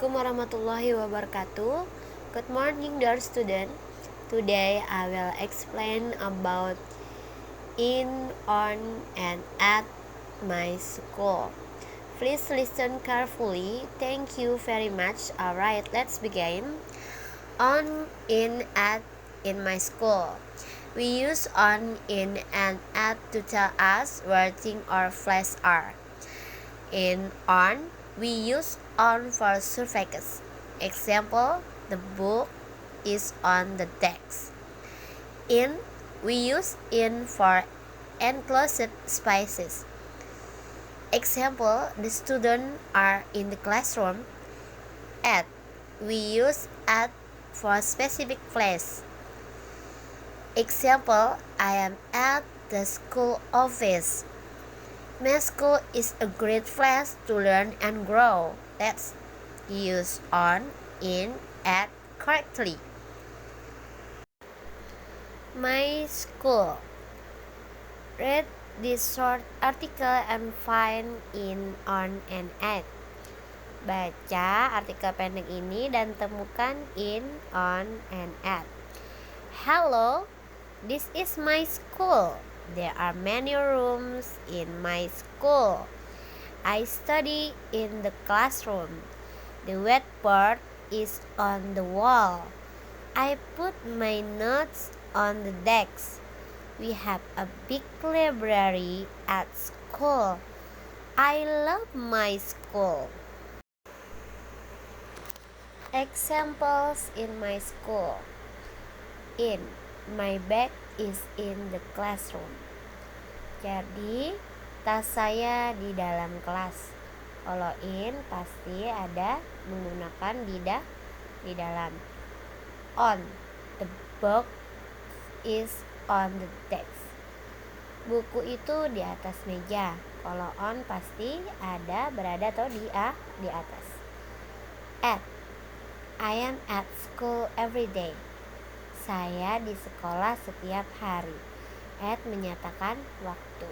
Assalamualaikum warahmatullahi wabarakatuh. Good morning, dear student. Today I will explain about in, on, and at my school. Please listen carefully. Thank you very much. Alright, let's begin. On, in, at, in my school. We use on, in, and at to tell us where things or places are. In, on, we use on for suffixes. Example, the book is on the desk. In, we use in for enclosed spaces. Example, the students are in the classroom. At, we use at for specific place. Example, I am at the school office. My school is a great place to learn and grow. Let's use on, in, at correctly. My school. Read this short article and find in, on, and at. Baca artikel pendek ini dan temukan in, on, and at. Hello, this is my school. There are many rooms in my school. I study in the classroom. The whiteboard is on the wall. I put my notes on the desk. We have a big library at school. I love my school. Examples in my school. In, my bag is in the classroom. Jadi tas saya di dalam kelas. Kalau in pasti ada menggunakan di dalam. On, the book is on the desk. Buku itu di atas meja. Kalau on pasti ada berada atau di atas. At, I am at school every day. Saya di sekolah setiap hari. At menyatakan waktu.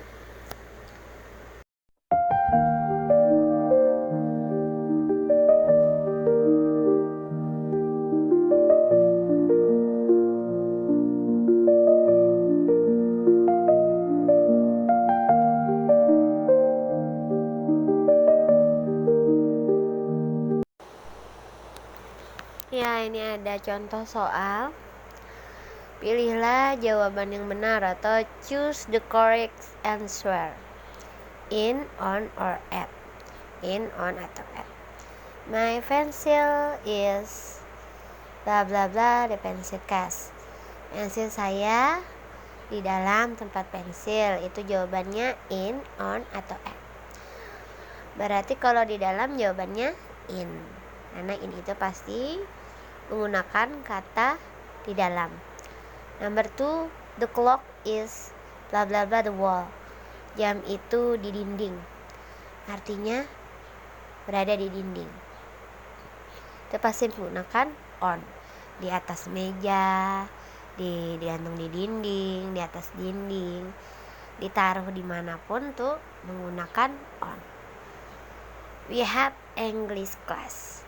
Ya, ini ada contoh soal. Pilihlah jawaban yang benar atau choose the correct answer. In, on, or at. In, on, atau at. My pencil is bla bla bla the pencil case. Pensil saya di dalam tempat pensil. Itu jawabannya in, on, atau at. Berarti kalau di dalam jawabannya in. Karena in itu pasti menggunakan kata di dalam. Number 2, the clock is bla bla bla the wall. Jam itu di dinding. Artinya berada di dinding. Itu pasti menggunakan on. Di atas meja, digantung di dinding, di atas dinding, ditaruh dimanapun tuh menggunakan on. We have English class.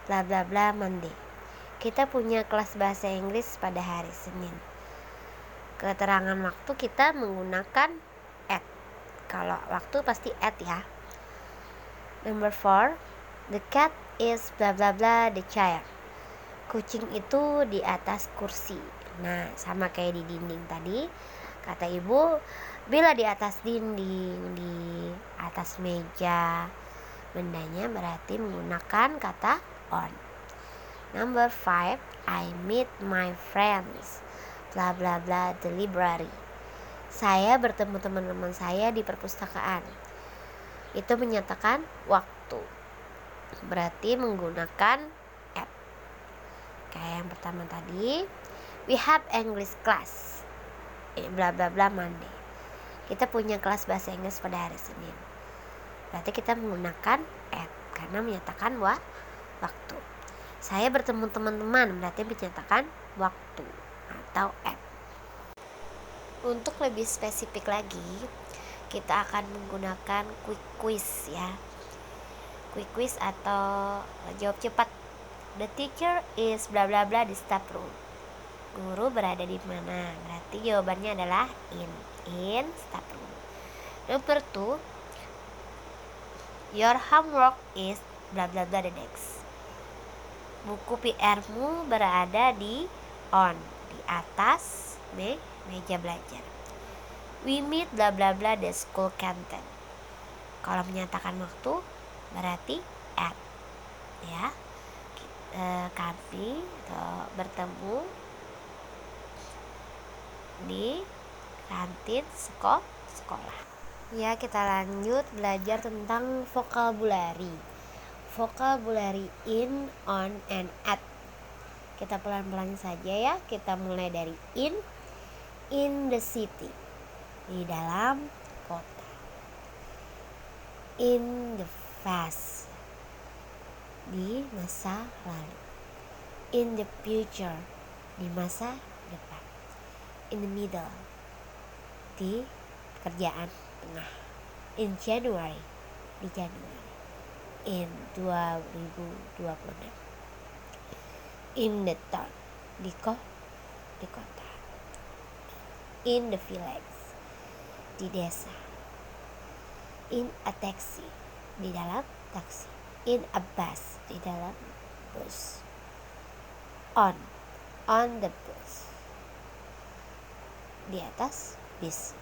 Bla bla bla Monday. Kita punya kelas bahasa Inggris pada hari Senin. Keterangan waktu kita menggunakan at. Kalau waktu pasti at ya. Number 4, the cat is bla bla bla the chair. Kucing itu di atas kursi. Nah, sama kayak di dinding tadi. Kata ibu, bila di atas dinding, di atas meja, bendanya berarti menggunakan kata on. Number 5, I meet my friends. Bla bla bla the library. Saya bertemu teman-teman saya di perpustakaan. Itu menyatakan waktu. Berarti menggunakan at. Kayak yang pertama tadi, we have English class. Bla bla bla Monday. Kita punya kelas bahasa Inggris pada hari Senin. Berarti kita menggunakan at karena menyatakan waktu. Saya bertemu teman-teman berarti menyatakan waktu atau at. Untuk lebih spesifik lagi, kita akan menggunakan quick quiz ya. quick quiz atau jawab cepat. The teacher is bla bla bla di staff room. Guru berada di mana? Berarti jawabannya adalah in staff room. Number 2, your homework is bla bla bla the desk. Buku PR-mu berada di atas meja belajar. We meet bla bla bla the school canteen. Kalau menyatakan waktu berarti at, ya. Kami bertemu di kantin sekolah. Ya, kita lanjut belajar tentang vocabulary. Vocabulary in, on, and at. Kita pelan-pelan saja ya. Kita mulai dari in the city, di dalam kota. In the past, di masa lalu. In the future, di masa depan. In the middle, di pekerjaan tengah. In January, di Januari. In 2026. In the town, di kota. In the village, di desa. In a taxi, di dalam taksi. In a bus, di dalam bus. On the bus, di atas bis.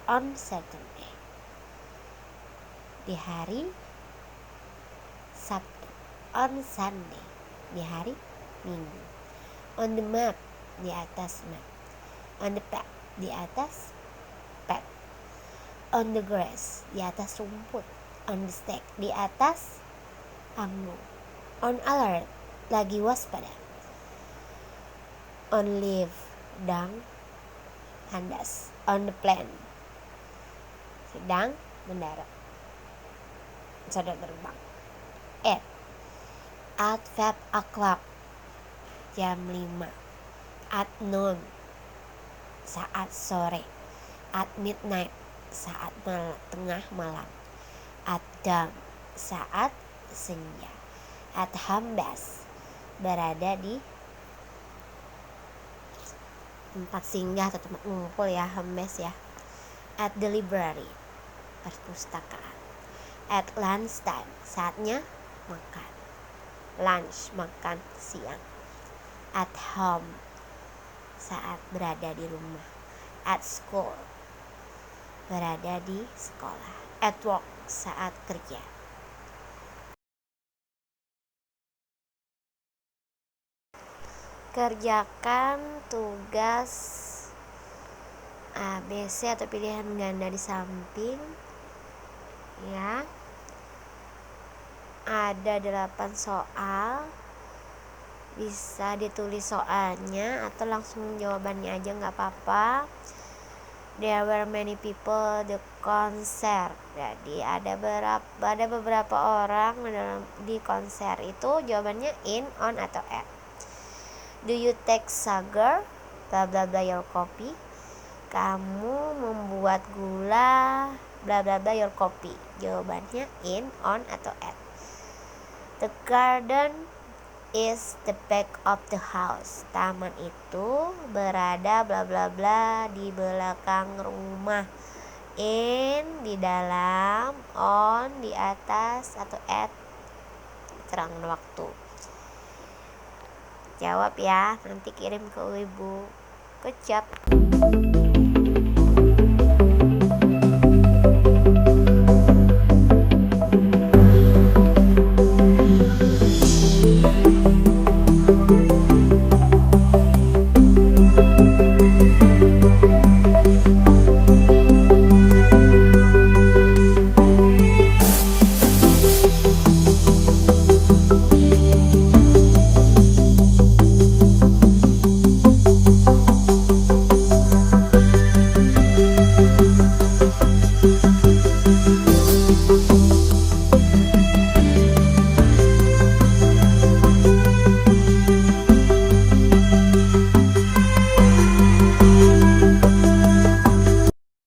On Saturday, di hari Sabtu. On Sunday, di hari Minggu. On the map, di atas map. On the pad, di atas pad. On the grass, di atas rumput. On the stake, di atas panggung. On alert, lagi waspada. On leave, sedang kandas. On the plane, sedang mendarat, sedang terbang. At 5 o'clock, jam 5. At noon, saat sore. At midnight, saat tengah malam. At dawn, saat senja. At hambas, berada di tempat singgah atau tempat ngumpul ya, hambas ya. At the library, perpustakaan. At lunch time, saatnya makan. Lunch, makan siang. At home, saat berada di rumah. At school, berada di sekolah. At work, saat kerja. Kerjakan tugas A, B, C atau pilihan ganda di samping ya. Ada 8 soal. Bisa ditulis soalnya atau langsung jawabannya aja nggak apa-apa. There were many people the concert. Jadi ada beberapa orang di konser itu. Jawabannya in, on, atau at. Do you take sugar? Bla bla bla your coffee. Kamu membuat gula bla bla bla your coffee. Jawabannya in, on, atau at. The garden is the back of the house. Taman itu berada bla bla bla di belakang rumah. In, di dalam. On, di atas. Atau at, keterangan waktu. Jawab ya, nanti kirim ke ibu. Good job.